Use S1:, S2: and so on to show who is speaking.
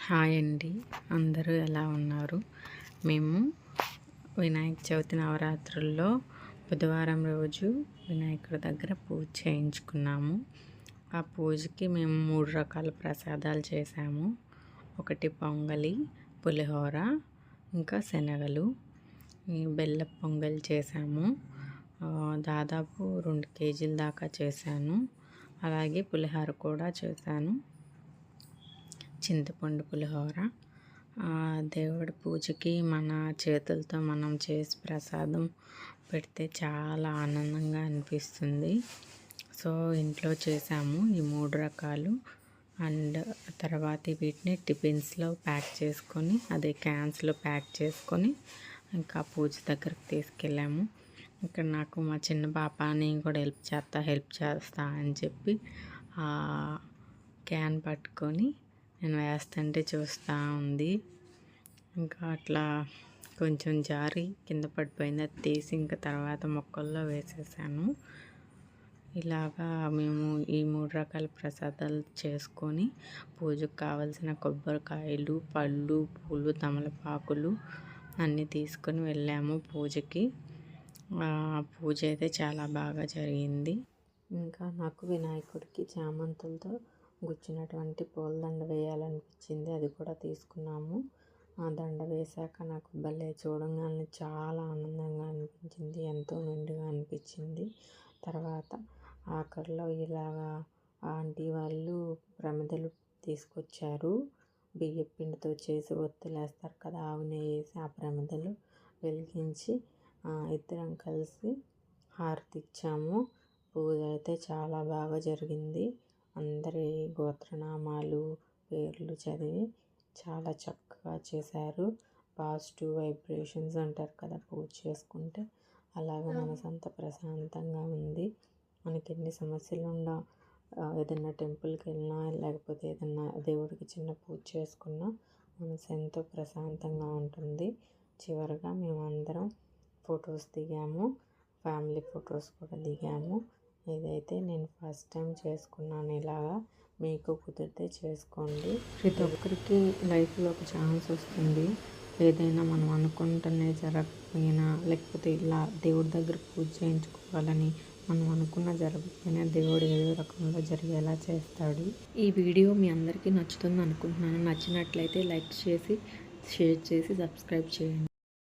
S1: Hi అండి, అందరూ ఎలా ఉన్నారు? మేము వినాయక చవితి నవరాత్రుల్లో బుధవారం రోజు వినాయకుడి దగ్గర పూజ చేయించుకున్నాము. ఆ పూజకి మేము 3 రకాల ప్రసాదాలు చేసాము. ఒకటి పొంగలి, పులిహోర, ఇంకా శనగలు. ఈ బెల్లం పొంగల్ చేసాము. దాదాపు 2 కేజీల దాకా చేశాను. అలాగే పులిహోర కూడా చేశాను, చింతపండు పులిహోర. దేవుడి పూజకి మన చేతులతో మనం చేసి ప్రసాదం పెడితే చాలా ఆనందంగా అనిపిస్తుంది. సో ఇంట్లో చేసాము ఈ 3 రకాలు. అండ్ తర్వాత వీటిని టిఫిన్స్లో ప్యాక్ చేసుకొని, అదే క్యాన్స్లో ప్యాక్ చేసుకొని ఇంకా పూజ దగ్గరికి తీసుకెళ్ళాము. ఇక్కడ నాకు మా చిన్న పాప నేను కూడా హెల్ప్ చేస్తా అని చెప్పి క్యాన్ పట్టుకొని నేను వేస్తుంటే చూస్తూ ఉంది. ఇంకా అట్లా కొంచెం జారి కింద పడిపోయింది. అది తీసి ఇంకా తర్వాత మొక్కల్లో వేసేసాను. ఇలాగా మేము ఈ 3 రకాల ప్రసాదాలు చేసుకొని పూజకు కావలసిన కొబ్బరికాయలు, పళ్ళు, పూలు, తమలపాకులు అన్నీ తీసుకొని వెళ్ళాము పూజకి. పూజ అయితే చాలా బాగా జరిగింది. ఇంకా నాకు వినాయకుడికి చామంతులతో గుచ్చినటువంటి పూలదండ వేయాలనిపించింది. అది కూడా తీసుకున్నాము. ఆ దండ వేశాక నాకు భలే చూడంగానే చాలా ఆనందంగా అనిపించింది, ఎంతో నిండుగా అనిపించింది. తర్వాత ఆఖరిలో ఇలాగా ఆంటీ వాళ్ళు ప్రమిదలు తీసుకొచ్చారు. బియ్యం పిండితో చేసి ఒత్తులు వేస్తారు కదా, ఆవు నెయ్యి వేసి ఆ ప్రమిదలు వెలిగించి ఇద్దరం కలిసి హారతి ఇచ్చాము. పూజ అయితే చాలా బాగా జరిగింది. అందరి గోత్రనామాలు, పేర్లు చదివి చాలా చక్కగా చేశారు. పాజిటివ్ వైబ్రేషన్స్ అంటారు కదా పూజ చేసుకుంటే, అలాగే మనసంతా ప్రశాంతంగా ఉంది. మనకి ఎన్ని సమస్యలు ఉన్నా ఏదైనా టెంపుల్కి వెళ్ళినా లేకపోతే ఏదైనా దేవుడికి చిన్న పూజ చేసుకున్నా మనసు ఎంతో ప్రశాంతంగా ఉంటుంది. చివరిగా మేమందరం ఫొటోస్ దిగాము, ఫ్యామిలీ ఫొటోస్ కూడా దిగాము. ఇదైతే నేను ఫస్ట్ టైం చేసుకున్నాను ఇలాగా. మీకు కుదిరితే చేసుకోండి. ప్రతి ఒక్కరికి లైఫ్లో ఒక ఛాన్స్ వస్తుంది. ఏదైనా మనం అనుకుంటూనే జరగకపోయినా, లేకపోతే ఇలా దేవుడి దగ్గర పూజ చేయించుకోవాలని మనం అనుకున్న జరగకపోయినా దేవుడు ఏదో రకంలో జరిగేలా చేస్తాడు. ఈ వీడియో మీ అందరికీ నచ్చుతుంది అనుకుంటున్నాను. నచ్చినట్లయితే లైక్ చేసి, షేర్ చేసి, సబ్స్క్రైబ్ చేయండి.